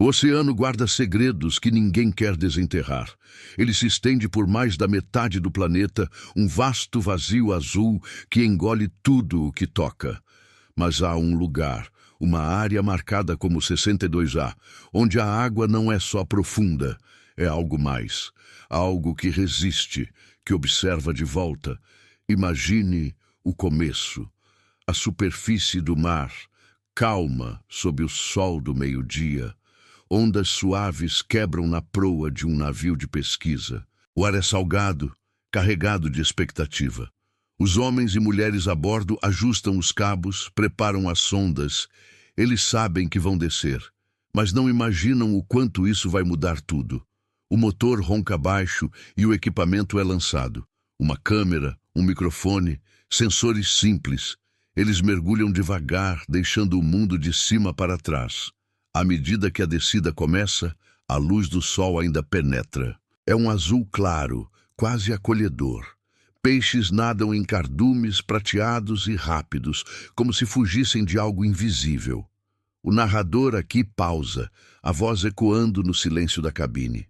O oceano guarda segredos que ninguém quer desenterrar. Ele se estende por mais da metade do planeta, um vasto vazio azul que engole tudo o que toca. Mas há um lugar, uma área marcada como 62A, onde a água não é só profunda, é algo mais. Algo que resiste, que observa de volta. Imagine o começo, a superfície do mar, calma sob o sol do meio-dia. Ondas suaves quebram na proa de um navio de pesquisa. O ar é salgado, carregado de expectativa. Os homens e mulheres a bordo ajustam os cabos, preparam as sondas. Eles sabem que vão descer, mas não imaginam o quanto isso vai mudar tudo. O motor ronca baixo e o equipamento é lançado. Uma câmera, um microfone, sensores simples. Eles mergulham devagar, deixando o mundo de cima para trás. À medida que a descida começa, a luz do sol ainda penetra. É um azul claro, quase acolhedor. Peixes nadam em cardumes prateados e rápidos, como se fugissem de algo invisível. O narrador aqui pausa, a voz ecoando no silêncio da cabine.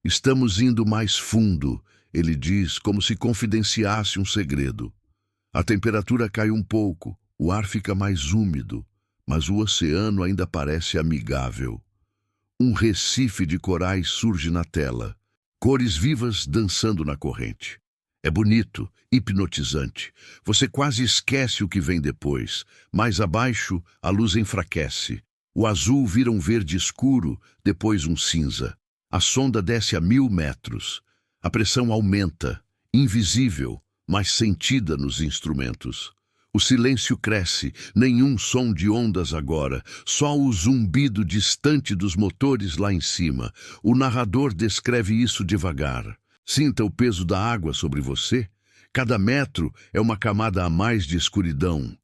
Estamos indo mais fundo, ele diz, como se confidenciasse um segredo. A temperatura cai um pouco, o ar fica mais úmido, mas o oceano ainda parece amigável. Um recife de corais surge na tela, cores vivas dançando na corrente. É bonito, hipnotizante. Você quase esquece o que vem depois. Mais abaixo, a luz enfraquece. O azul vira um verde escuro, depois um cinza. A sonda desce a 1000 metros. A pressão aumenta, invisível, mas sentida nos instrumentos. O silêncio cresce, nenhum som de ondas agora, só o zumbido distante dos motores lá em cima. O narrador descreve isso devagar. Sinta o peso da água sobre você. Cada metro é uma camada a mais de escuridão.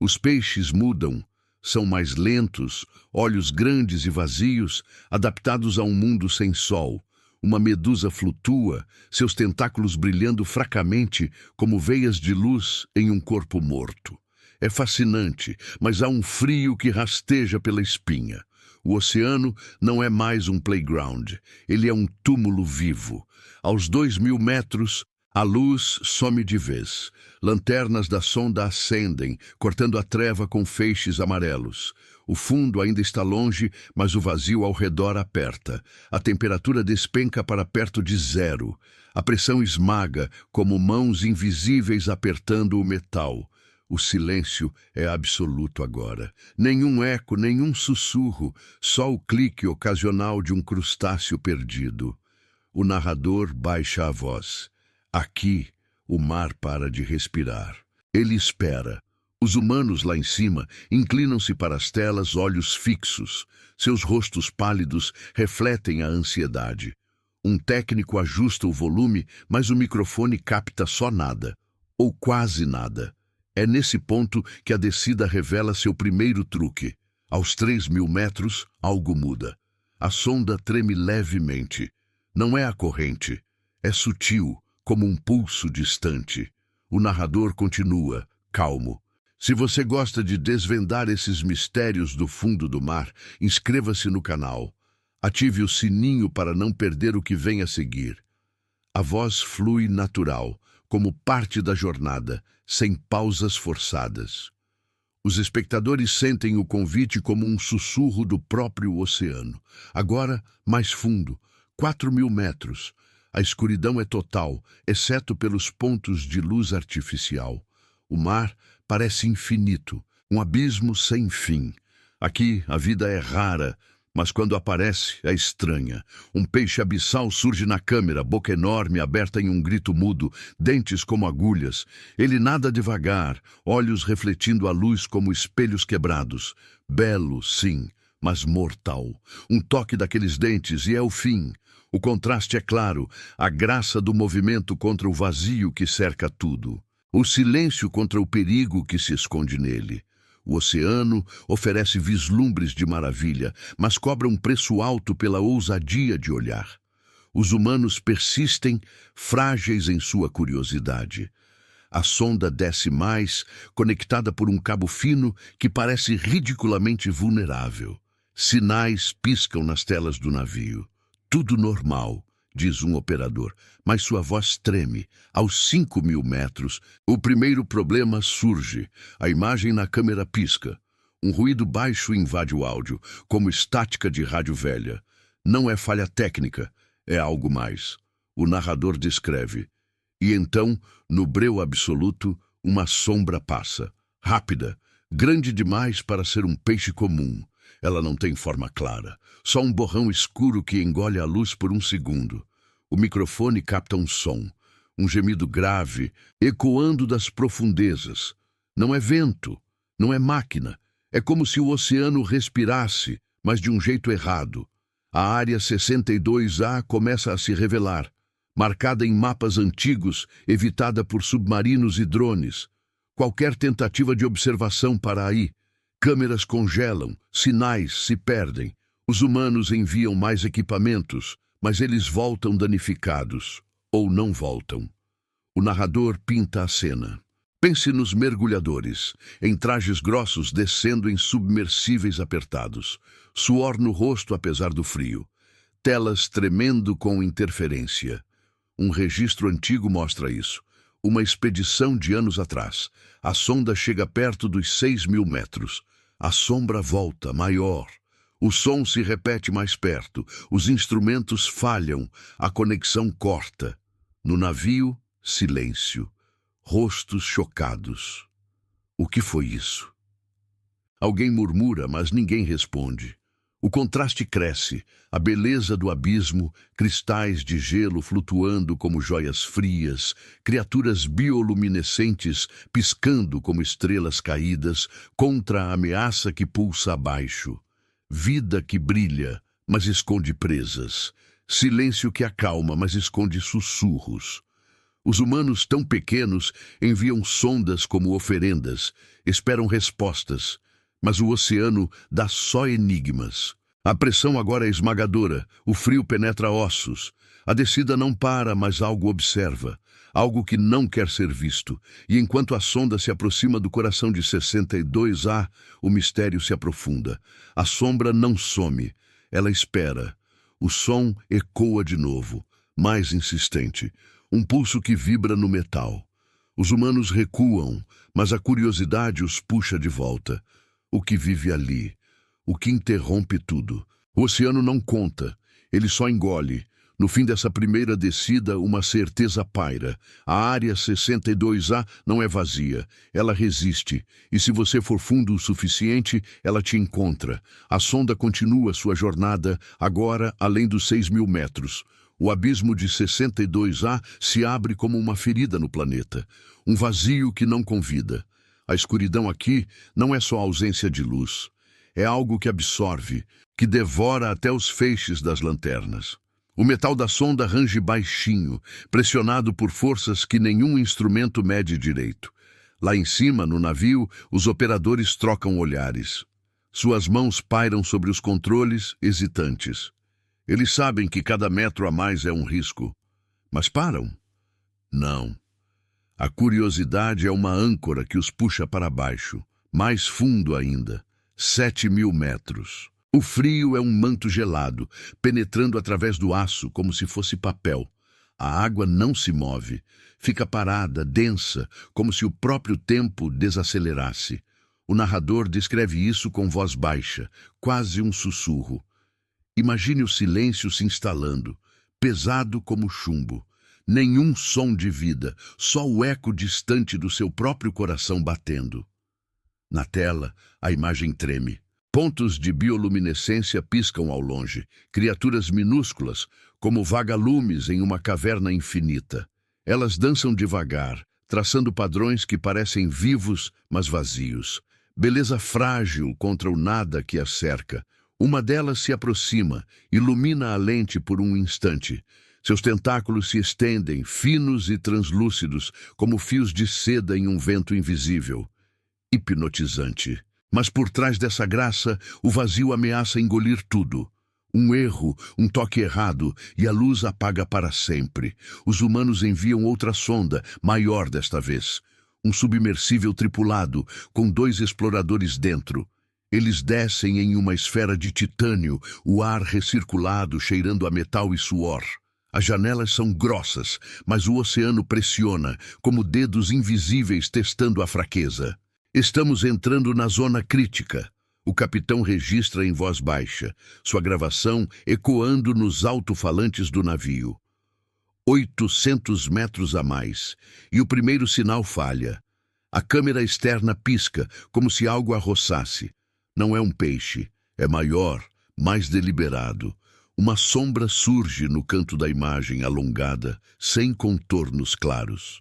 Os peixes mudam, são mais lentos, olhos grandes e vazios, adaptados a um mundo sem sol. Uma medusa flutua, seus tentáculos brilhando fracamente como veias de luz em um corpo morto. É fascinante, mas há um frio que rasteja pela espinha. O oceano não é mais um playground, ele é um túmulo vivo. Aos 2000 metros, a luz some de vez. Lanternas da sonda acendem, cortando a treva com feixes amarelos. O fundo ainda está longe, mas o vazio ao redor aperta. A temperatura despenca para perto de 0. A pressão esmaga, como mãos invisíveis apertando o metal. O silêncio é absoluto agora. Nenhum eco, nenhum sussurro, só o clique ocasional de um crustáceo perdido. O narrador baixa a voz. Aqui, o mar para de respirar. Ele espera. Os humanos lá em cima inclinam-se para as telas, olhos fixos. Seus rostos pálidos refletem a ansiedade. Um técnico ajusta o volume, mas o microfone capta só nada, ou quase nada. É nesse ponto que a descida revela seu primeiro truque. Aos 3000 metros, algo muda. A sonda treme levemente. Não é a corrente. É sutil, como um pulso distante. O narrador continua, calmo. Se você gosta de desvendar esses mistérios do fundo do mar, inscreva-se no canal. Ative o sininho para não perder o que vem a seguir. A voz flui natural, como parte da jornada, sem pausas forçadas. Os espectadores sentem o convite como um sussurro do próprio oceano. Agora, mais fundo, 4000 metros. A escuridão é total, exceto pelos pontos de luz artificial. O mar parece infinito, um abismo sem fim. Aqui a vida é rara, mas quando aparece é estranha. Um peixe abissal surge na câmera, boca enorme, aberta em um grito mudo, dentes como agulhas. Ele nada devagar, olhos refletindo a luz como espelhos quebrados. Belo, sim, mas mortal. Um toque daqueles dentes e é o fim. O contraste é claro, a graça do movimento contra o vazio que cerca tudo. O silêncio contra o perigo que se esconde nele. O oceano oferece vislumbres de maravilha, mas cobra um preço alto pela ousadia de olhar. Os humanos persistem, frágeis em sua curiosidade. A sonda desce mais, conectada por um cabo fino que parece ridiculamente vulnerável. Sinais piscam nas telas do navio. Tudo normal, diz um operador, mas sua voz treme. Aos 5.000 metros, o primeiro problema surge. A imagem na câmera pisca. Um ruído baixo invade o áudio, como estática de rádio velha. Não é falha técnica, é algo mais. O narrador descreve. E então, no breu absoluto, uma sombra passa. Rápida, grande demais para ser um peixe comum. Ela não tem forma clara, só um borrão escuro que engole a luz por um segundo. O microfone capta um som, um gemido grave, ecoando das profundezas. Não é vento, não é máquina. É como se o oceano respirasse, mas de um jeito errado. A área 62A começa a se revelar, marcada em mapas antigos, evitada por submarinos e drones. Qualquer tentativa de observação para aí. Câmeras congelam, sinais se perdem. Os humanos enviam mais equipamentos, mas eles voltam danificados, ou não voltam. O narrador pinta a cena. Pense nos mergulhadores, em trajes grossos descendo em submersíveis apertados. Suor no rosto apesar do frio. Telas tremendo com interferência. Um registro antigo mostra isso. Uma expedição de anos atrás. A sonda chega perto dos 6.000 metros. A sombra volta, maior. O som se repete mais perto. Os instrumentos falham. A conexão corta. No navio, silêncio. Rostos chocados. O que foi isso? Alguém murmura, mas ninguém responde. O contraste cresce, a beleza do abismo, cristais de gelo flutuando como joias frias, criaturas bioluminescentes piscando como estrelas caídas contra a ameaça que pulsa abaixo. Vida que brilha, mas esconde presas. Silêncio que acalma, mas esconde sussurros. Os humanos tão pequenos enviam sondas como oferendas, esperam respostas. Mas o oceano dá só enigmas. A pressão agora é esmagadora, o frio penetra ossos. A descida não para, mas algo observa, algo que não quer ser visto. E enquanto a sonda se aproxima do coração de 62A, o mistério se aprofunda. A sombra não some, ela espera. O som ecoa de novo, mais insistente, um pulso que vibra no metal. Os humanos recuam, mas a curiosidade os puxa de volta. O que vive ali, o que interrompe tudo. O oceano não conta, ele só engole. No fim dessa primeira descida, uma certeza paira. A área 62A não é vazia, ela resiste. E se você for fundo o suficiente, ela te encontra. A sonda continua sua jornada, agora além dos 6.000 metros. O abismo de 62A se abre como uma ferida no planeta. Um vazio que não convida. A escuridão aqui não é só ausência de luz. É algo que absorve, que devora até os feixes das lanternas. O metal da sonda range baixinho, pressionado por forças que nenhum instrumento mede direito. Lá em cima, no navio, os operadores trocam olhares. Suas mãos pairam sobre os controles, hesitantes. Eles sabem que cada metro a mais é um risco. Mas param? Não. A curiosidade é uma âncora que os puxa para baixo, mais fundo ainda, 7.000 metros. O frio é um manto gelado, penetrando através do aço como se fosse papel. A água não se move, fica parada, densa, como se o próprio tempo desacelerasse. O narrador descreve isso com voz baixa, quase um sussurro. Imagine o silêncio se instalando, pesado como chumbo. Nenhum som de vida, só o eco distante do seu próprio coração batendo. Na tela, a imagem treme. Pontos de bioluminescência piscam ao longe, criaturas minúsculas, como vagalumes em uma caverna infinita. Elas dançam devagar, traçando padrões que parecem vivos, mas vazios. Beleza frágil contra o nada que as cerca. Uma delas se aproxima, ilumina a lente por um instante. Seus tentáculos se estendem, finos e translúcidos, como fios de seda em um vento invisível. Hipnotizante. Mas por trás dessa graça, o vazio ameaça engolir tudo. Um erro, um toque errado, e a luz apaga para sempre. Os humanos enviam outra sonda, maior desta vez. Um submersível tripulado, com 2 exploradores dentro. Eles descem em uma esfera de titânio, o ar recirculado cheirando a metal e suor. As janelas são grossas, mas o oceano pressiona, como dedos invisíveis testando a fraqueza. Estamos entrando na zona crítica. O capitão registra em voz baixa, sua gravação ecoando nos alto-falantes do navio. 800 metros a mais, e o primeiro sinal falha. A câmera externa pisca, como se algo a roçasse. Não é um peixe, é maior, mais deliberado. Uma sombra surge no canto da imagem alongada, sem contornos claros.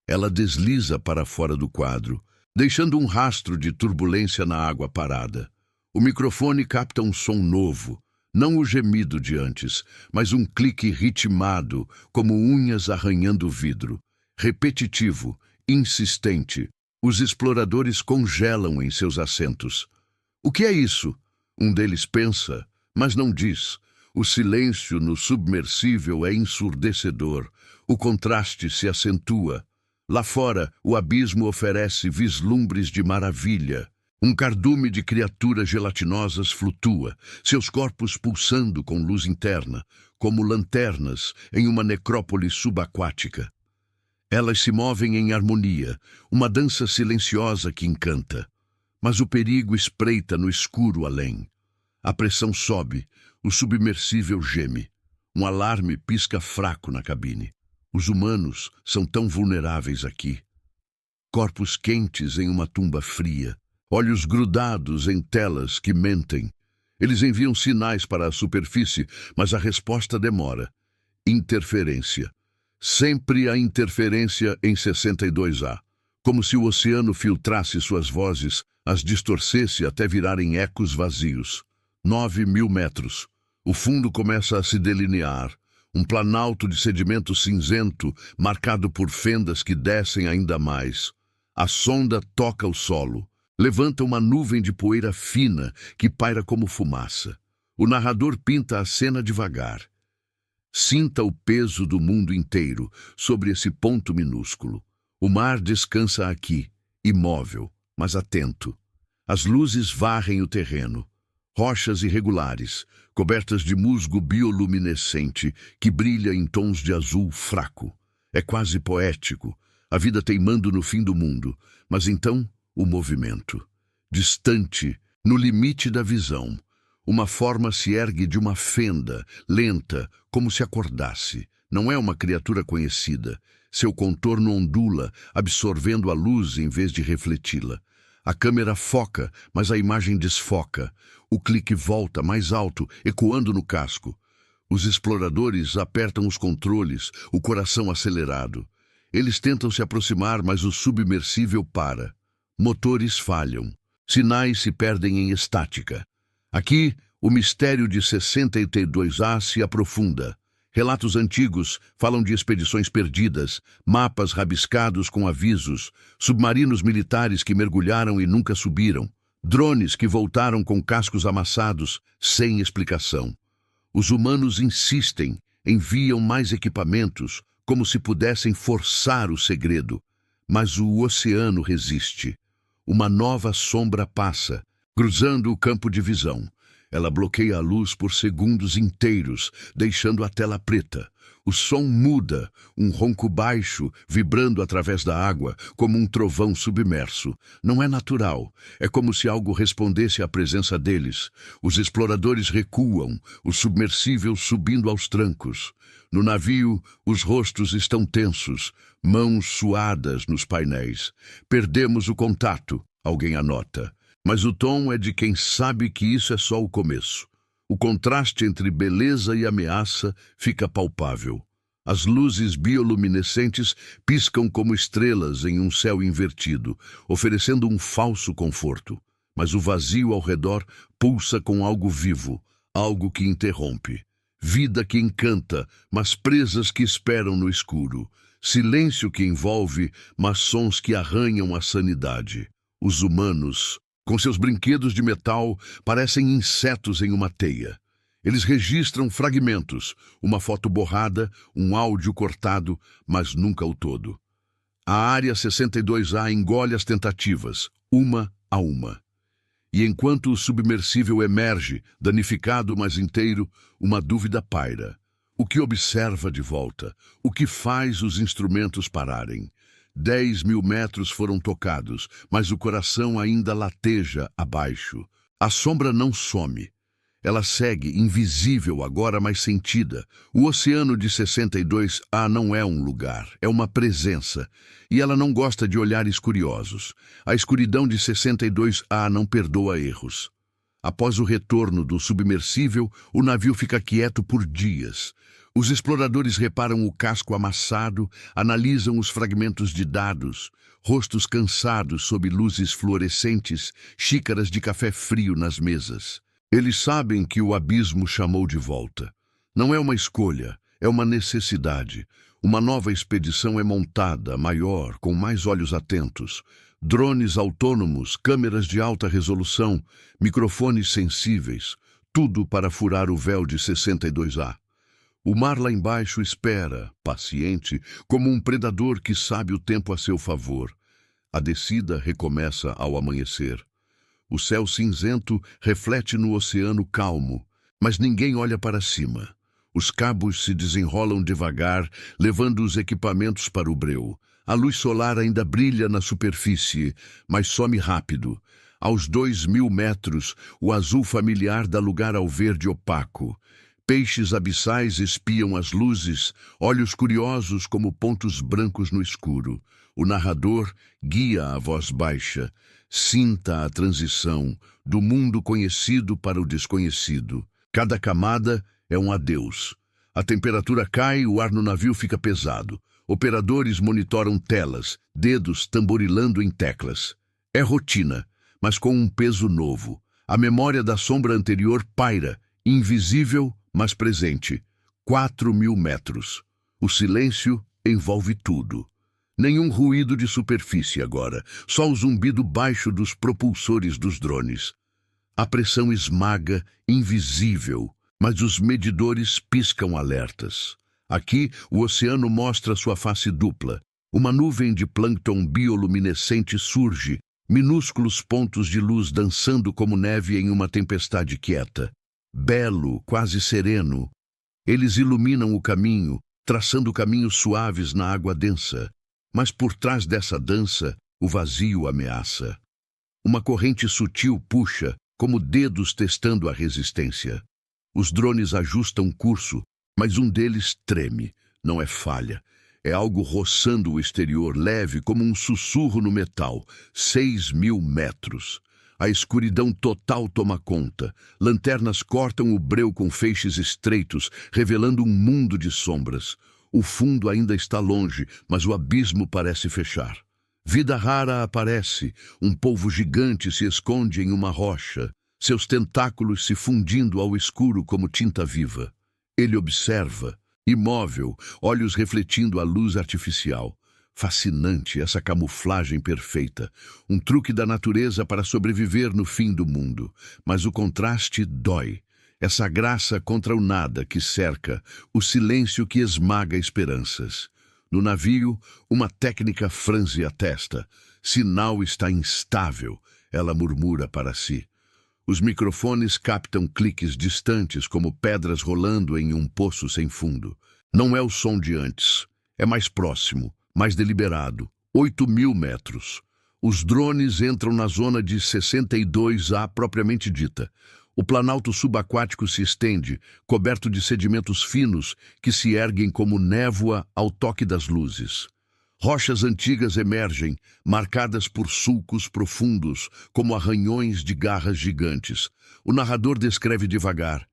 Ela desliza para fora do quadro, deixando um rastro de turbulência na água parada. O microfone capta um som novo, não o gemido de antes, mas um clique ritmado, como unhas arranhando o vidro. Repetitivo, insistente. Os exploradores congelam em seus assentos. O que é isso? Um deles pensa, mas não diz. O silêncio no submersível é ensurdecedor. O contraste se acentua. Lá fora, o abismo oferece vislumbres de maravilha. Um cardume de criaturas gelatinosas flutua, seus corpos pulsando com luz interna, como lanternas em uma necrópole subaquática. Elas se movem em harmonia, uma dança silenciosa que encanta. Mas o perigo espreita no escuro além. A pressão sobe, o submersível geme. Um alarme pisca fraco na cabine. Os humanos são tão vulneráveis aqui. Corpos quentes em uma tumba fria, olhos grudados em telas que mentem. Eles enviam sinais para a superfície, mas a resposta demora. Interferência. Sempre a interferência em 62A. Como se o oceano filtrasse suas vozes, as distorcesse até virarem ecos vazios. 9.000 metros. O fundo começa a se delinear. Um planalto de sedimento cinzento, marcado por fendas que descem ainda mais. A sonda toca o solo. Levanta uma nuvem de poeira fina que paira como fumaça. O narrador pinta a cena devagar. Sinta o peso do mundo inteiro sobre esse ponto minúsculo. O mar descansa aqui, imóvel, mas atento. As luzes varrem o terreno. Rochas irregulares, cobertas de musgo bioluminescente que brilha em tons de azul fraco. É quase poético, a vida teimando no fim do mundo, mas então o movimento. Distante, no limite da visão, uma forma se ergue de uma fenda, lenta, como se acordasse. Não é uma criatura conhecida. Seu contorno ondula, absorvendo a luz em vez de refleti-la. A câmera foca, mas a imagem desfoca. O clique volta mais alto, ecoando no casco. Os exploradores apertam os controles, o coração acelerado. Eles tentam se aproximar, mas o submersível para. Motores falham. Sinais se perdem em estática. Aqui, o mistério de 62A se aprofunda. Relatos antigos falam de expedições perdidas, mapas rabiscados com avisos, submarinos militares que mergulharam e nunca subiram, drones que voltaram com cascos amassados, sem explicação. Os humanos insistem, enviam mais equipamentos, como se pudessem forçar o segredo. Mas o oceano resiste. Uma nova sombra passa, cruzando o campo de visão. Ela bloqueia a luz por segundos inteiros, deixando a tela preta. O som muda, um ronco baixo, vibrando através da água, como um trovão submerso. Não é natural, é como se algo respondesse à presença deles. Os exploradores recuam, o submersível subindo aos trancos. No navio, os rostos estão tensos, mãos suadas nos painéis. Perdemos o contato, alguém anota. Mas o tom é de quem sabe que isso é só o começo. O contraste entre beleza e ameaça fica palpável. As luzes bioluminescentes piscam como estrelas em um céu invertido, oferecendo um falso conforto. Mas o vazio ao redor pulsa com algo vivo, algo que interrompe. Vida que encanta, mas presas que esperam no escuro. Silêncio que envolve, mas sons que arranham a sanidade. Os humanos, com seus brinquedos de metal, parecem insetos em uma teia. Eles registram fragmentos, uma foto borrada, um áudio cortado, mas nunca o todo. A Área 62A engole as tentativas, uma a uma. E enquanto o submersível emerge, danificado mas inteiro, uma dúvida paira. O que observa de volta? O que faz os instrumentos pararem? 10.000 metros foram tocados, mas o coração ainda lateja abaixo. A sombra não some. Ela segue, invisível agora, mas sentida. O oceano de 62A não é um lugar, é uma presença. E ela não gosta de olhares curiosos. A escuridão de 62A não perdoa erros. Após o retorno do submersível, o navio fica quieto por dias. Os exploradores reparam o casco amassado, analisam os fragmentos de dados, rostos cansados sob luzes fluorescentes, xícaras de café frio nas mesas. Eles sabem que o abismo chamou de volta. Não é uma escolha, é uma necessidade. Uma nova expedição é montada, maior, com mais olhos atentos. Drones autônomos, câmeras de alta resolução, microfones sensíveis, tudo para furar o véu de 62A. O mar lá embaixo espera, paciente, como um predador que sabe o tempo a seu favor. A descida recomeça ao amanhecer. O céu cinzento reflete no oceano calmo, mas ninguém olha para cima. Os cabos se desenrolam devagar, levando os equipamentos para o breu. A luz solar ainda brilha na superfície, mas some rápido. Aos 2.000 metros, o azul familiar dá lugar ao verde opaco. Peixes abissais espiam as luzes, olhos curiosos como pontos brancos no escuro. O narrador guia a voz baixa. Sinta a transição do mundo conhecido para o desconhecido. Cada camada é um adeus. A temperatura cai, o ar no navio fica pesado. Operadores monitoram telas, dedos tamborilando em teclas. É rotina, mas com um peso novo. A memória da sombra anterior paira, invisível, mas presente. 4.000 metros. O silêncio envolve tudo. Nenhum ruído de superfície agora, só o zumbido baixo dos propulsores dos drones. A pressão esmaga, invisível, mas os medidores piscam alertas. Aqui, o oceano mostra sua face dupla. Uma nuvem de plâncton bioluminescente surge, minúsculos pontos de luz dançando como neve em uma tempestade quieta. Belo, quase sereno. Eles iluminam o caminho, traçando caminhos suaves na água densa. Mas por trás dessa dança, o vazio ameaça. Uma corrente sutil puxa, como dedos testando a resistência. Os drones ajustam curso, mas um deles treme. Não é falha. É algo roçando o exterior, leve como um sussurro no metal. 6.000 metros. A escuridão total toma conta. Lanternas cortam o breu com feixes estreitos, revelando um mundo de sombras. O fundo ainda está longe, mas o abismo parece fechar. Vida rara aparece. Um polvo gigante se esconde em uma rocha, seus tentáculos se fundindo ao escuro como tinta viva. Ele observa, imóvel, olhos refletindo a luz artificial. Fascinante essa camuflagem perfeita, um truque da natureza para sobreviver no fim do mundo. Mas o contraste dói. Essa graça contra o nada que cerca, o silêncio que esmaga esperanças. No navio, uma técnica franze a testa. Sinal está instável, ela murmura para si. Os microfones captam cliques distantes como pedras rolando em um poço sem fundo. Não é o som de antes, é mais próximo, mais deliberado. 8.000 metros. Os drones entram na zona de 62A propriamente dita. O planalto subaquático se estende, coberto de sedimentos finos que se erguem como névoa ao toque das luzes. Rochas antigas emergem, marcadas por sulcos profundos, como arranhões de garras gigantes. O narrador descreve devagar.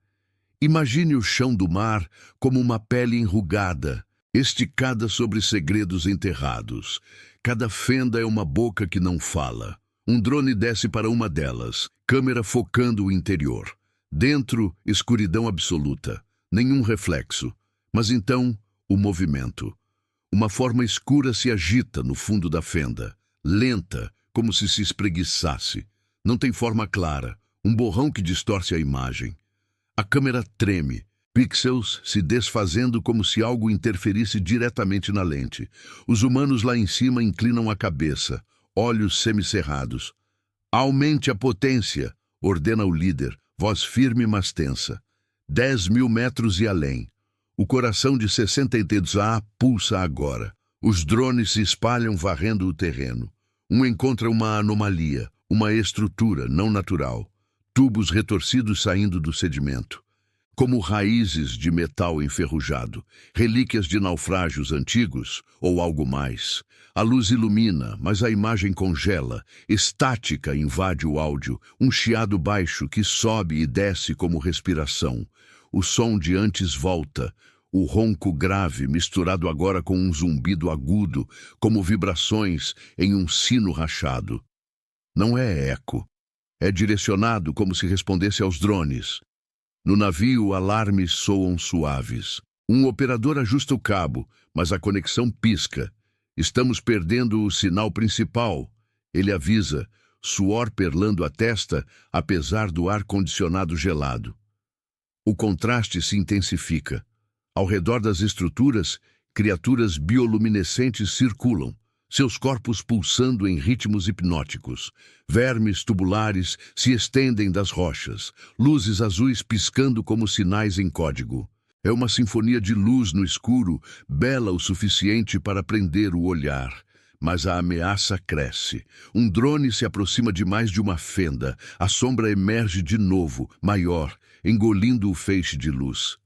Imagine o chão do mar como uma pele enrugada, esticada sobre segredos enterrados. Cada fenda é uma boca que não fala. Um drone desce para uma delas, câmera focando o interior. Dentro, escuridão absoluta. Nenhum reflexo. Mas então, o movimento. Uma forma escura se agita no fundo da fenda, lenta, como se espreguiçasse. Não tem forma clara, um borrão que distorce a imagem. A câmera treme, pixels se desfazendo como se algo interferisse diretamente na lente. Os humanos lá em cima inclinam a cabeça, olhos semicerrados. Aumente a potência, ordena o líder, voz firme mas tensa. 10.000 metros e além. O coração de 62A pulsa agora. Os drones se espalham varrendo o terreno. Um encontra uma anomalia, uma estrutura não natural. Tubos retorcidos saindo do sedimento. Como raízes de metal enferrujado, relíquias de naufrágios antigos ou algo mais. A luz ilumina, mas a imagem congela. Estática invade o áudio, um chiado baixo que sobe e desce como respiração. O som de antes volta, o ronco grave misturado agora com um zumbido agudo, como vibrações em um sino rachado. Não é eco. É direcionado como se respondesse aos drones. No navio, alarmes soam suaves. Um operador ajusta o cabo, mas a conexão pisca. Estamos perdendo o sinal principal. Ele avisa, suor perlando a testa, apesar do ar-condicionado gelado. O contraste se intensifica. Ao redor das estruturas, criaturas bioluminescentes circulam, seus corpos pulsando em ritmos hipnóticos. Vermes tubulares se estendem das rochas, luzes azuis piscando como sinais em código. É uma sinfonia de luz no escuro, bela o suficiente para prender o olhar. Mas a ameaça cresce. Um drone se aproxima de mais de uma fenda. A sombra emerge de novo, maior, engolindo o feixe de luz.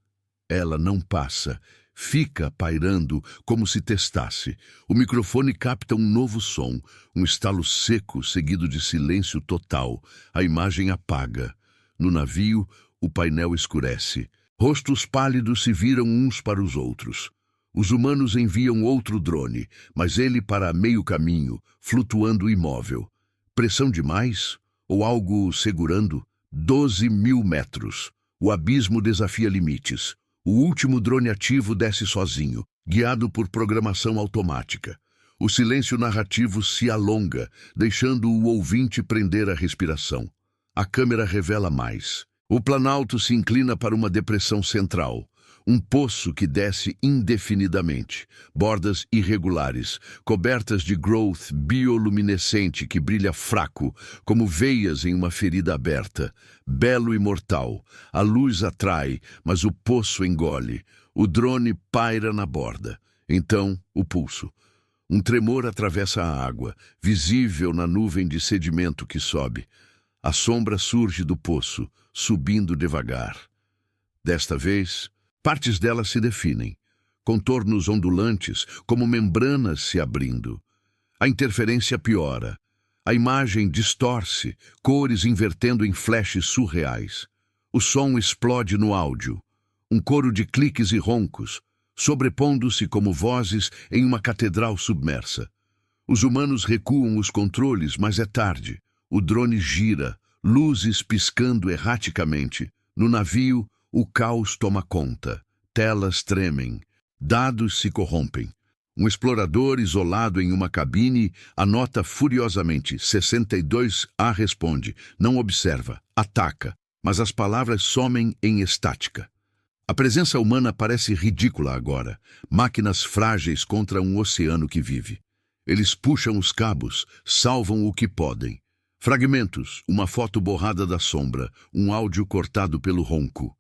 Ela não passa. Fica pairando como se testasse. O microfone capta um novo som, um estalo seco seguido de silêncio total. A imagem apaga. No navio, o painel escurece. Rostos pálidos se viram uns para os outros. Os humanos enviam outro drone, mas ele para meio caminho, flutuando imóvel. Pressão demais? Ou algo segurando? 12.000 metros. O abismo desafia limites. O último drone ativo desce sozinho, guiado por programação automática. O silêncio narrativo se alonga, deixando o ouvinte prender a respiração. A câmera revela mais. O planalto se inclina para uma depressão central. Um poço que desce indefinidamente. Bordas irregulares, cobertas de growth bioluminescente que brilha fraco, como veias em uma ferida aberta. Belo e mortal. A luz atrai, mas o poço engole. O drone paira na borda. Então, o pulso. Um tremor atravessa a água, visível na nuvem de sedimento que sobe. A sombra surge do poço, subindo devagar. Desta vez, partes dela se definem, contornos ondulantes, como membranas se abrindo. A interferência piora. A imagem distorce, cores invertendo em flashes surreais. O som explode no áudio. Um coro de cliques e roncos, sobrepondo-se como vozes em uma catedral submersa. Os humanos recuam os controles, mas é tarde. O drone gira, luzes piscando erraticamente. No navio, o caos toma conta. Telas tremem. Dados se corrompem. Um explorador isolado em uma cabine anota furiosamente. 62A responde. Não observa. Ataca. Mas as palavras somem em estática. A presença humana parece ridícula agora. Máquinas frágeis contra um oceano que vive. Eles puxam os cabos, salvam o que podem. Fragmentos, uma foto borrada da sombra, um áudio cortado pelo ronco.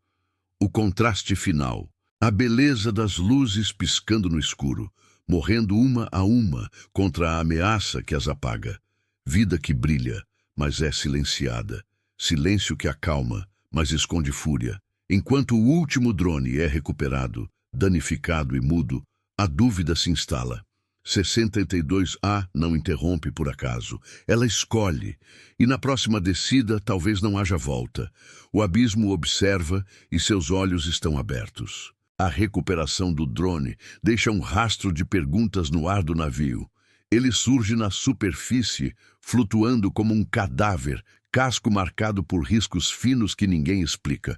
O contraste final. A beleza das luzes piscando no escuro, morrendo uma a uma contra a ameaça que as apaga. Vida que brilha, mas é silenciada. Silêncio que acalma, mas esconde fúria. Enquanto o último drone é recuperado, danificado e mudo, a dúvida se instala. 62A não interrompe por acaso. Ela escolhe, e na próxima descida talvez não haja volta. O abismo observa e seus olhos estão abertos. A recuperação do drone deixa um rastro de perguntas no ar do navio. Ele surge na superfície, flutuando como um cadáver, casco marcado por riscos finos que ninguém explica.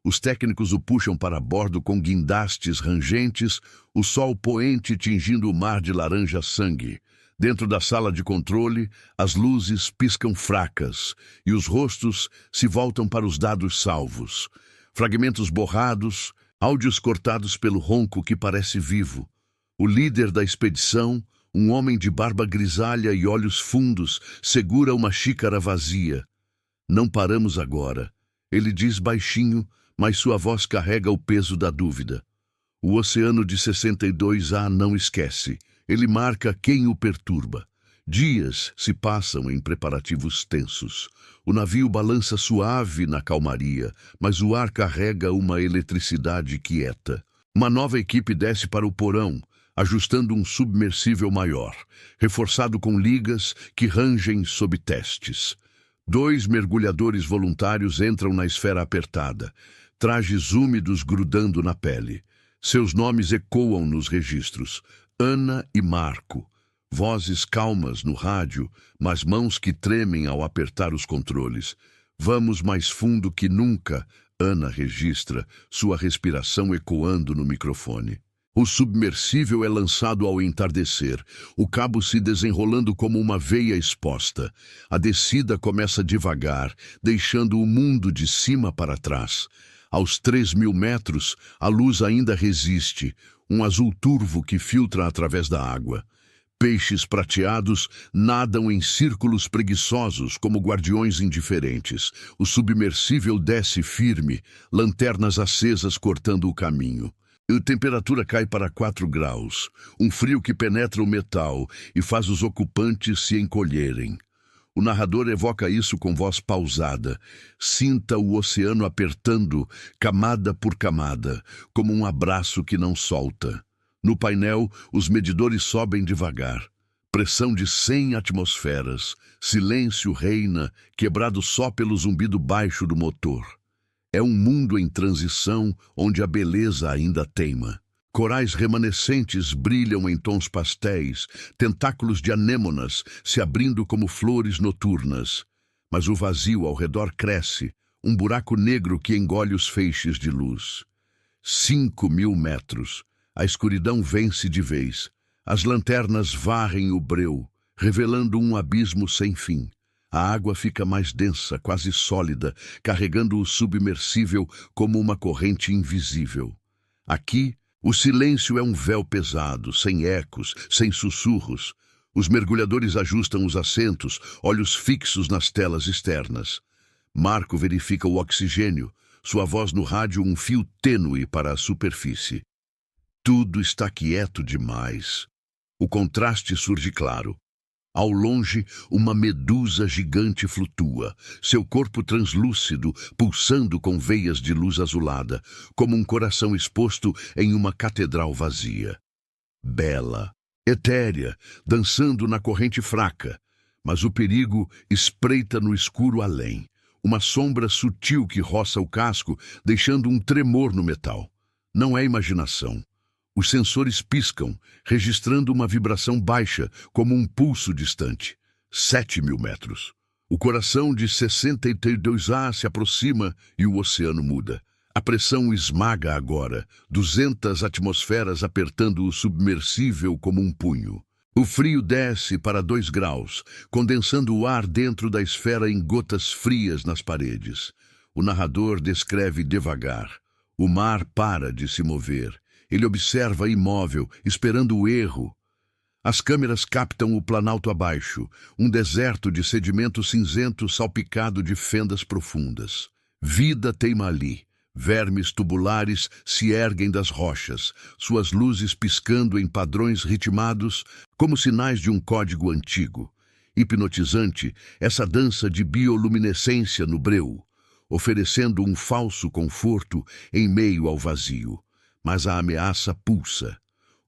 Os técnicos o puxam para bordo com guindastes rangentes, o sol poente tingindo o mar de laranja-sangue. Dentro da sala de controle, as luzes piscam fracas e os rostos se voltam para os dados salvos. Fragmentos borrados, áudios cortados pelo ronco que parece vivo. O líder da expedição, Um homem de barba grisalha e olhos fundos segura uma xícara vazia. Não paramos agora. Ele diz baixinho, mas sua voz carrega o peso da dúvida. O oceano de 62A não esquece. Ele marca quem o perturba. Dias se passam em preparativos tensos. O navio balança suave na calmaria, mas o ar carrega uma eletricidade quieta. Uma nova equipe desce para o porão, ajustando um submersível maior, reforçado com ligas que rangem sob testes. 2 mergulhadores voluntários entram na esfera apertada, trajes úmidos grudando na pele. Seus nomes ecoam nos registros: Ana e Marco. Vozes calmas no rádio, mas mãos que tremem ao apertar os controles. Vamos mais fundo que nunca, Ana registra, sua respiração ecoando no microfone. O submersível é lançado ao entardecer, o cabo se desenrolando como uma veia exposta. A descida começa devagar, deixando o mundo de cima para trás. Aos 3.000 metros, a luz ainda resiste, um azul turvo que filtra através da água. Peixes prateados nadam em círculos preguiçosos como guardiões indiferentes. O submersível desce firme, lanternas acesas cortando o caminho. A temperatura cai para 4 graus, um frio que penetra o metal e faz os ocupantes se encolherem. O narrador evoca isso com voz pausada. Sinta o oceano apertando, camada por camada, como um abraço que não solta. No painel, os medidores sobem devagar. Pressão de 100 atmosferas. Silêncio reina, quebrado só pelo zumbido baixo do motor. É um mundo em transição onde a beleza ainda teima. Corais remanescentes brilham em tons pastéis, tentáculos de anêmonas se abrindo como flores noturnas. Mas o vazio ao redor cresce, um buraco negro que engole os feixes de luz. 5.000 metros. A escuridão vence de vez. As lanternas varrem o breu, revelando um abismo sem fim. A água fica mais densa, quase sólida, carregando o submersível como uma corrente invisível. Aqui, o silêncio é um véu pesado, sem ecos, sem sussurros. Os mergulhadores ajustam os assentos, olhos fixos nas telas externas. Marco verifica o oxigênio, sua voz no rádio um fio tênue para a superfície. Tudo está quieto demais. O contraste surge claro. Ao longe, uma medusa gigante flutua, seu corpo translúcido, pulsando com veias de luz azulada, como um coração exposto em uma catedral vazia. Bela, etérea, dançando na corrente fraca, mas o perigo espreita no escuro além. Uma sombra sutil que roça o casco, deixando um tremor no metal. Não é imaginação. Os sensores piscam, registrando uma vibração baixa, como um pulso distante. 7.000 metros. O coração de 62A se aproxima e o oceano muda. A pressão esmaga agora, 200 atmosferas apertando o submersível como um punho. O frio desce para 2 graus, condensando o ar dentro da esfera em gotas frias nas paredes. O narrador descreve devagar. O mar para de se mover. Ele observa imóvel, esperando o erro. As câmeras captam o planalto abaixo, um deserto de sedimento cinzento salpicado de fendas profundas. Vida teima ali. Vermes tubulares se erguem das rochas, suas luzes piscando em padrões ritmados, como sinais de um código antigo. Hipnotizante, essa dança de bioluminescência no breu, oferecendo um falso conforto em meio ao vazio. Mas a ameaça pulsa.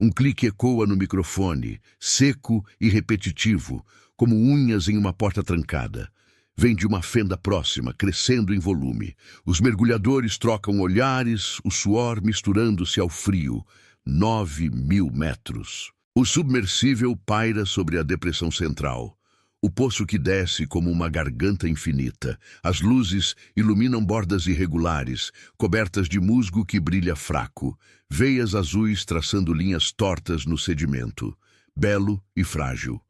Um clique ecoa no microfone, seco e repetitivo, como unhas em uma porta trancada. Vem de uma fenda próxima, crescendo em volume. Os mergulhadores trocam olhares, o suor misturando-se ao frio. 9.000 metros. O submersível paira sobre a depressão central. O poço que desce como uma garganta infinita. As luzes iluminam bordas irregulares, cobertas de musgo que brilha fraco. Veias azuis traçando linhas tortas no sedimento. Belo e frágil.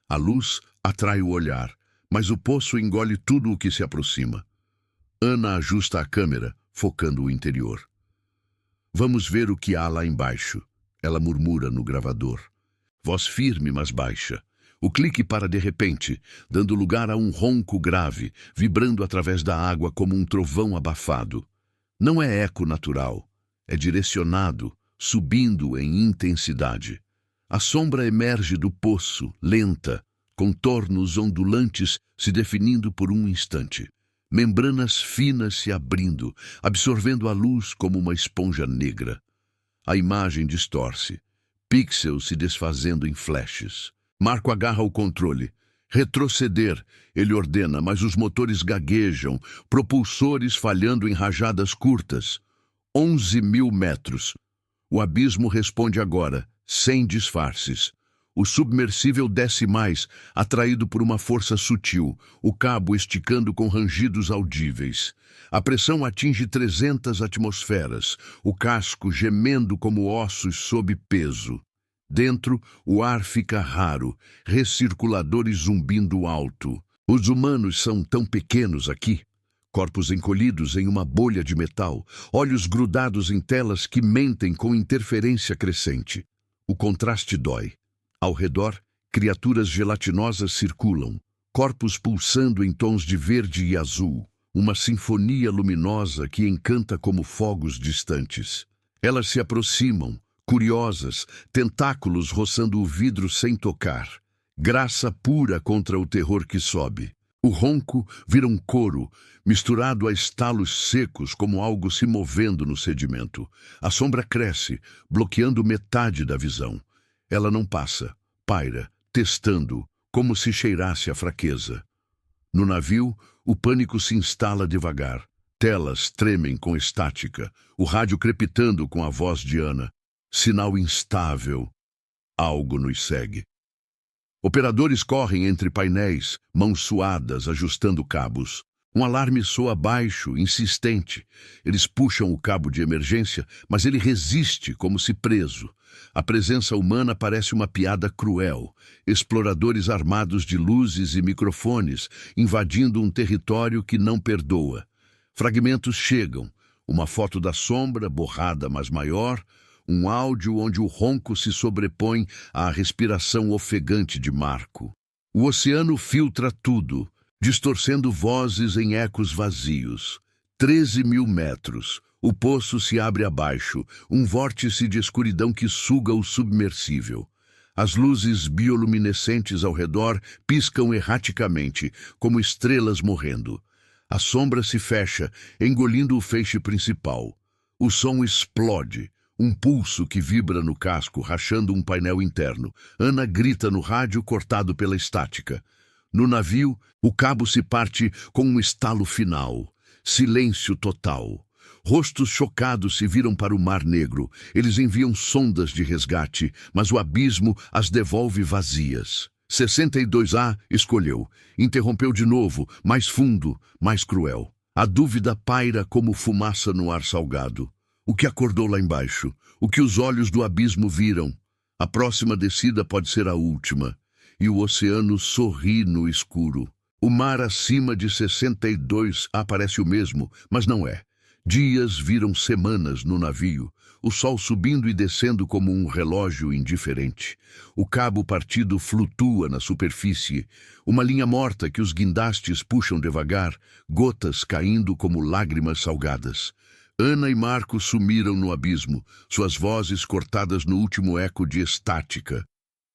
A luz atrai o olhar, mas o poço engole tudo o que se aproxima. Ana ajusta a câmera, focando o interior. Vamos ver o que há lá embaixo, ela murmura no gravador. Voz firme, mas baixa. O clique para de repente, dando lugar a um ronco grave, vibrando através da água como um trovão abafado. Não é eco natural, é direcionado, subindo em intensidade. A sombra emerge do poço, lenta, contornos ondulantes se definindo por um instante. Membranas finas se abrindo, absorvendo a luz como uma esponja negra. A imagem distorce, pixels se desfazendo em flashes. Marco agarra o controle. Retroceder, ele ordena, mas os motores gaguejam, propulsores falhando em rajadas curtas. 11.000 metros. O abismo responde agora, sem disfarces. O submersível desce mais, atraído por uma força sutil, o cabo esticando com rangidos audíveis. A pressão atinge 300 atmosferas, o casco gemendo como ossos sob peso. Dentro, o ar fica raro, recirculadores zumbindo alto. Os humanos são tão pequenos aqui. Corpos encolhidos em uma bolha de metal, olhos grudados em telas que mentem com interferência crescente. O contraste dói. Ao redor, criaturas gelatinosas circulam, corpos pulsando em tons de verde e azul, uma sinfonia luminosa que encanta como fogos distantes. Elas se aproximam, curiosas, tentáculos roçando o vidro sem tocar. Graça pura contra o terror que sobe. O ronco vira um coro, misturado a estalos secos como algo se movendo no sedimento. A sombra cresce, bloqueando metade da visão. Ela não passa, paira, testando, como se cheirasse a fraqueza. No navio, o pânico se instala devagar. Telas tremem com estática, o rádio crepitando com a voz de Ana. Sinal instável. Algo nos segue. Operadores correm entre painéis, mãos suadas, ajustando cabos. Um alarme soa baixo, insistente. Eles puxam o cabo de emergência, mas ele resiste como se preso. A presença humana parece uma piada cruel. Exploradores armados de luzes e microfones, invadindo um território que não perdoa. Fragmentos chegam. Uma foto da sombra, borrada mas maior. Um áudio onde o ronco se sobrepõe à respiração ofegante de Marco. O oceano filtra tudo, distorcendo vozes em ecos vazios. 13.000 metros. O poço se abre abaixo, um vórtice de escuridão que suga o submersível. As luzes bioluminescentes ao redor piscam erraticamente, como estrelas morrendo. A sombra se fecha, engolindo o feixe principal. O som explode. Um pulso que vibra no casco, rachando um painel interno. Ana grita no rádio, cortado pela estática. No navio, o cabo se parte com um estalo final. Silêncio total. Rostos chocados se viram para o Mar Negro. Eles enviam sondas de resgate, mas o abismo as devolve vazias. 62A escolheu. Interrompeu de novo, mais fundo, mais cruel. A dúvida paira como fumaça no ar salgado. O que acordou lá embaixo? O que os olhos do abismo viram? A próxima descida pode ser a última. E o oceano sorri no escuro. O mar acima de 62A parece o mesmo, mas não é. Dias viram semanas no navio, o sol subindo e descendo como um relógio indiferente. O cabo partido flutua na superfície, uma linha morta que os guindastes puxam devagar, gotas caindo como lágrimas salgadas. Ana e Marco sumiram no abismo, suas vozes cortadas no último eco de estática.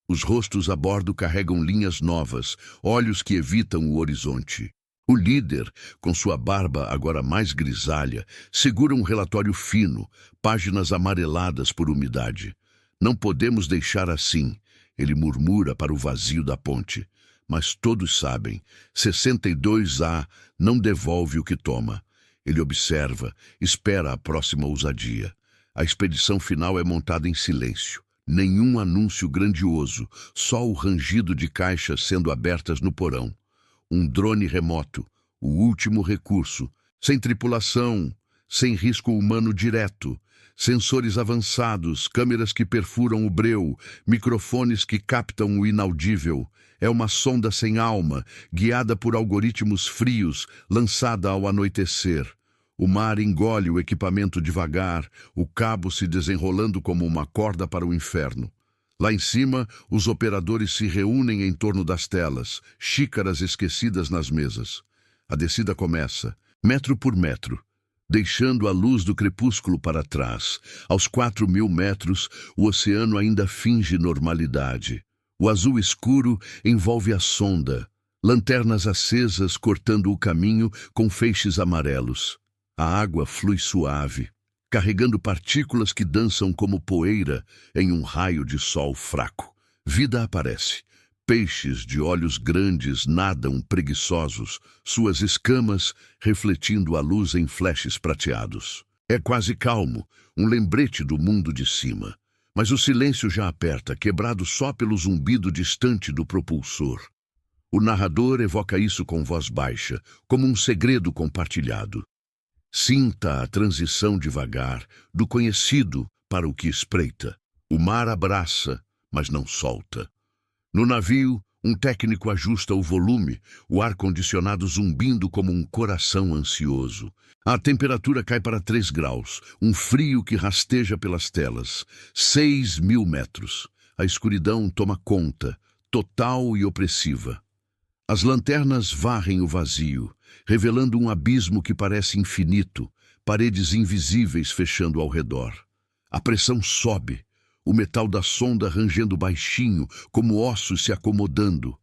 Os rostos a bordo carregam linhas novas, olhos que evitam o horizonte. O líder, com sua barba agora mais grisalha, segura um relatório fino, páginas amareladas por umidade. Não podemos deixar assim, ele murmura para o vazio da ponte. Mas todos sabem, 62A não devolve o que toma. Ele observa, espera a próxima ousadia. A expedição final é montada em silêncio. Nenhum anúncio grandioso, só o rangido de caixas sendo abertas no porão. Um drone remoto, o último recurso, sem tripulação, sem risco humano direto. Sensores avançados, câmeras que perfuram o breu, microfones que captam o inaudível. É uma sonda sem alma, guiada por algoritmos frios, lançada ao anoitecer. O mar engole o equipamento devagar, o cabo se desenrolando como uma corda para o inferno. Lá em cima, os operadores se reúnem em torno das telas, xícaras esquecidas nas mesas. A descida começa, metro por metro, deixando a luz do crepúsculo para trás. Aos 4.000 metros, o oceano ainda finge normalidade. O azul escuro envolve a sonda, lanternas acesas cortando o caminho com feixes amarelos. A água flui suave, carregando partículas que dançam como poeira em um raio de sol fraco. Vida aparece. Peixes de olhos grandes nadam preguiçosos, suas escamas refletindo a luz em flashes prateados. É quase calmo, um lembrete do mundo de cima. Mas o silêncio já aperta, quebrado só pelo zumbido distante do propulsor. O narrador evoca isso com voz baixa, como um segredo compartilhado. Sinta a transição devagar, do conhecido para o que espreita. O mar abraça, mas não solta. No navio, um técnico ajusta o volume, o ar-condicionado zumbindo como um coração ansioso. A temperatura cai para 3 graus, um frio que rasteja pelas telas. 6.000 metros. A escuridão toma conta, total e opressiva. As lanternas varrem o vazio, revelando um abismo que parece infinito, paredes invisíveis fechando ao redor. A pressão sobe, o metal da sonda rangendo baixinho, como ossos se acomodando.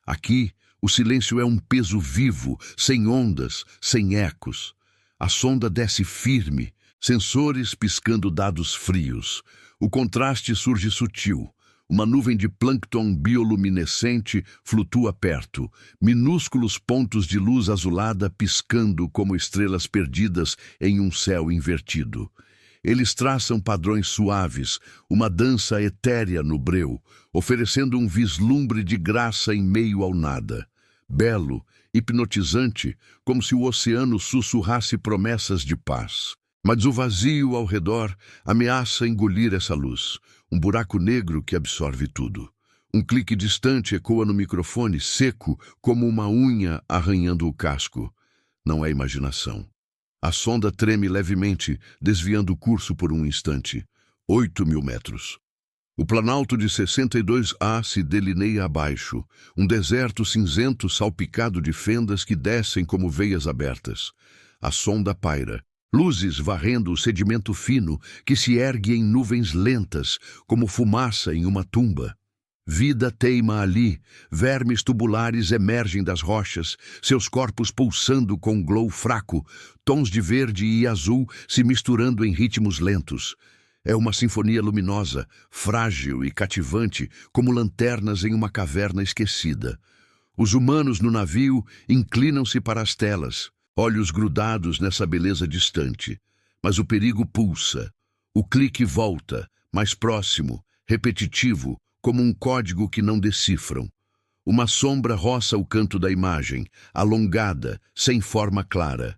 Aqui, o silêncio é um peso vivo, sem ondas, sem ecos. A sonda desce firme, sensores piscando dados frios. O contraste surge sutil. Uma nuvem de plâncton bioluminescente flutua perto, minúsculos pontos de luz azulada piscando como estrelas perdidas em um céu invertido. Eles traçam padrões suaves, uma dança etérea no breu, oferecendo um vislumbre de graça em meio ao nada. Belo, hipnotizante, como se o oceano sussurrasse promessas de paz. Mas o vazio ao redor ameaça engolir essa luz, um buraco negro que absorve tudo. Um clique distante ecoa no microfone, seco como uma unha arranhando o casco. Não é imaginação. A sonda treme levemente, desviando o curso por um instante. 8.000 metros. O planalto de 62A se delineia abaixo, um deserto cinzento salpicado de fendas que descem como veias abertas. A sonda paira, luzes varrendo o sedimento fino que se ergue em nuvens lentas, como fumaça em uma tumba. Vida teima ali, vermes tubulares emergem das rochas, seus corpos pulsando com glow fraco, tons de verde e azul se misturando em ritmos lentos. É uma sinfonia luminosa, frágil e cativante, como lanternas em uma caverna esquecida. Os humanos no navio inclinam-se para as telas, olhos grudados nessa beleza distante. Mas o perigo pulsa. O clique volta, mais próximo, repetitivo, como um código que não decifram. Uma sombra roça o canto da imagem, alongada, sem forma clara.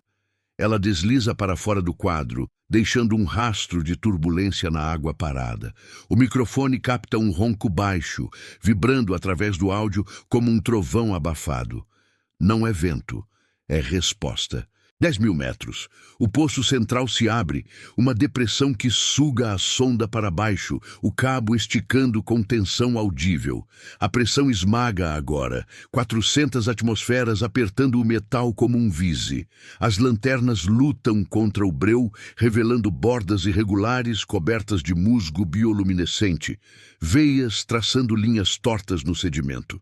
Ela desliza para fora do quadro, deixando um rastro de turbulência na água parada. O microfone capta um ronco baixo, vibrando através do áudio como um trovão abafado. Não é vento, é resposta. 10.000 metros. O poço central se abre, uma depressão que suga a sonda para baixo, o cabo esticando com tensão audível. A pressão esmaga agora, 400 atmosferas apertando o metal como um vise. As lanternas lutam contra o breu, revelando bordas irregulares cobertas de musgo bioluminescente, veias traçando linhas tortas no sedimento.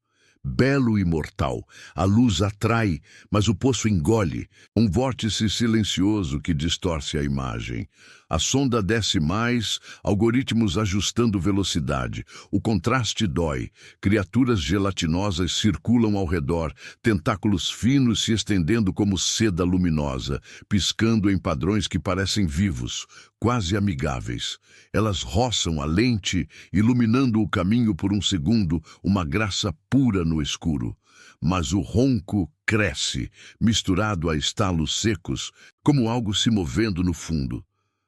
Belo e mortal, a luz atrai, mas o poço engole, um vórtice silencioso que distorce a imagem. A sonda desce mais, algoritmos ajustando velocidade. O contraste dói, criaturas gelatinosas circulam ao redor, tentáculos finos se estendendo como seda luminosa, piscando em padrões que parecem vivos, quase amigáveis. Elas roçam a lente, iluminando o caminho por um segundo, uma graça pura no escuro. Mas o ronco cresce, misturado a estalos secos, como algo se movendo no fundo.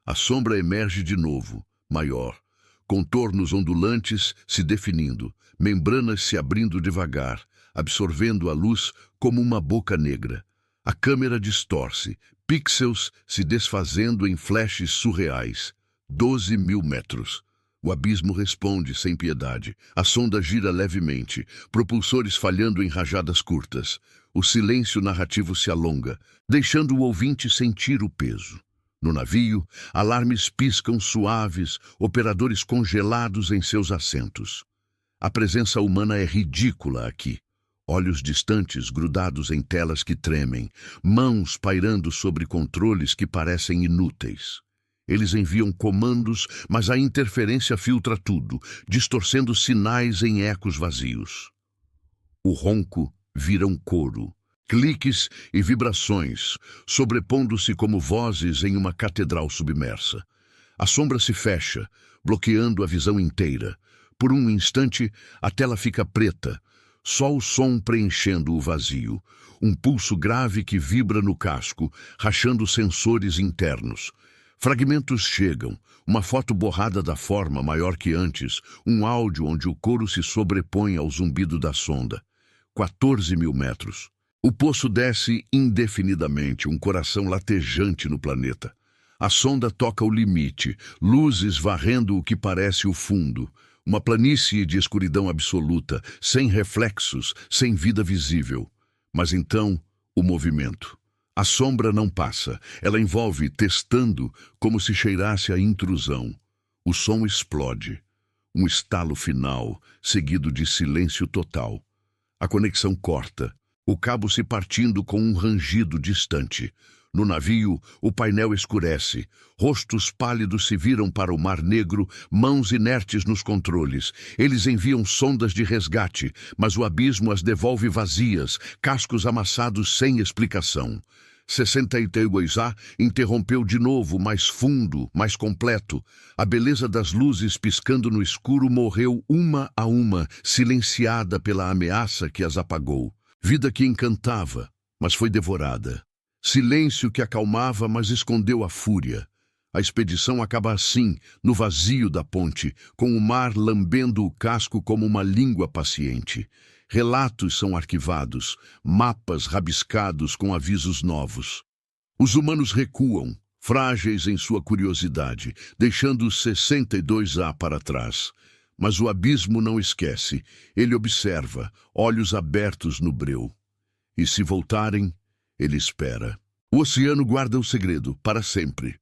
A sombra emerge de novo, maior. Contornos ondulantes se definindo, membranas se abrindo devagar, absorvendo a luz como uma boca negra. A câmera distorce, pixels se desfazendo em flashes surreais. 12.000 metros. O abismo responde sem piedade. A sonda gira levemente, propulsores falhando em rajadas curtas. O silêncio narrativo se alonga, deixando o ouvinte sentir o peso. No navio, alarmes piscam suaves, operadores congelados em seus assentos. A presença humana é ridícula aqui. Olhos distantes grudados em telas que tremem, mãos pairando sobre controles que parecem inúteis. Eles enviam comandos, mas a interferência filtra tudo, distorcendo sinais em ecos vazios. O ronco vira um coro, cliques e vibrações, sobrepondo-se como vozes em uma catedral submersa. A sombra se fecha, bloqueando a visão inteira. Por um instante, a tela fica preta, só o som preenchendo o vazio. Um pulso grave que vibra no casco, rachando sensores internos. Fragmentos chegam, uma foto borrada da forma maior que antes, um áudio onde o coro se sobrepõe ao zumbido da sonda. 14.000 metros. O poço desce indefinidamente, um coração latejante no planeta. A sonda toca o limite, luzes varrendo o que parece o fundo. Uma planície de escuridão absoluta, sem reflexos, sem vida visível. Mas então, o movimento. A sombra não passa, ela envolve, testando, como se cheirasse a intrusão. O som explode. Um estalo final, seguido de silêncio total. A conexão corta, o cabo se partindo com um rangido distante. No navio, o painel escurece. Rostos pálidos se viram para o mar negro, mãos inertes nos controles. Eles enviam sondas de resgate, mas o abismo as devolve vazias, cascos amassados sem explicação. 62A interrompeu de novo, mais fundo, mais completo. A beleza das luzes piscando no escuro morreu uma a uma, silenciada pela ameaça que as apagou. Vida que encantava, mas foi devorada. Silêncio que acalmava, mas escondeu a fúria. A expedição acaba assim, no vazio da ponte, com o mar lambendo o casco como uma língua paciente. Relatos são arquivados, mapas rabiscados com avisos novos. Os humanos recuam, frágeis em sua curiosidade, deixando o 62A para trás. Mas o abismo não esquece. Ele observa, olhos abertos no breu. E se voltarem, ele espera. O oceano guarda o segredo, para sempre.